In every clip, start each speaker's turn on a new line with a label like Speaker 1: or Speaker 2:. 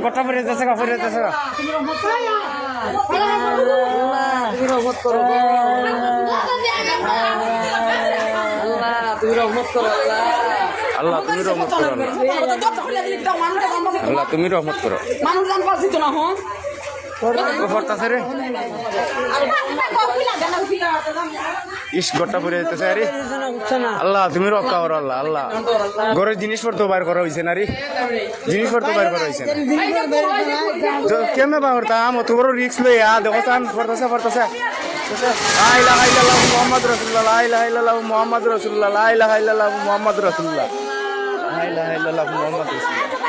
Speaker 1: গোটা পরে যাচ্ছে গা পরে যাচ্ছে গা
Speaker 2: তুমি রহমত করো তুমি রহমত করো
Speaker 1: আল্লাহ তুমি রহমত করো আল্লাহ তুমি রহমত করো
Speaker 2: মানুষ জান পারছি তো না হন
Speaker 1: পড়তাছে রে ইস গোটা পরে যাইতেছে আরে আল্লাহ তুমি রক্ষা করো আল্লাহ আল্লাহ ঘরের জিনিসপত্র বাইর করা হয়েছে না রে জিনিসপত্র বাইর করা হয়েছে না কেমনে বাইর তাম অত বড় রিস্ক লইয়া দেখো চান পড়তাছে পড়তাছে লা ইলাহা ইল্লাল্লাহ মুহাম্মাদুর রাসূলুল্লাহ লা ইলাহা ইল্লাল্লাহ মুহাম্মাদুর রাসূলুল্লাহ লা ইলাহা ইল্লাল্লাহ মুহাম্মাদুর রাসূলুল্লাহ লা ইলাহা ইল্লাল্লাহ মুহাম্মাদুর রাসূলুল্লাহ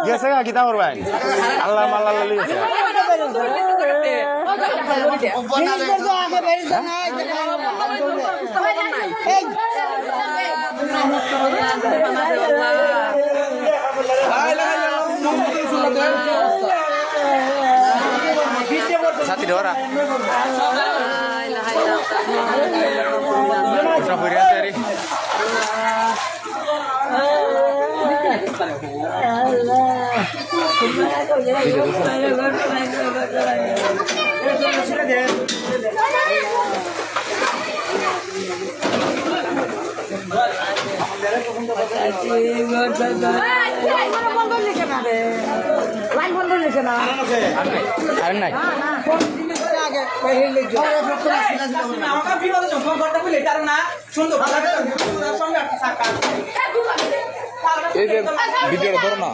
Speaker 1: গেছে গা কিতা করবাই আল্লাহ মাল্লাহ লই গেছে সাথী ধরা ওটা পড়ে আছে রে আর নাই
Speaker 3: এই যে ভিডিওটা ধরো না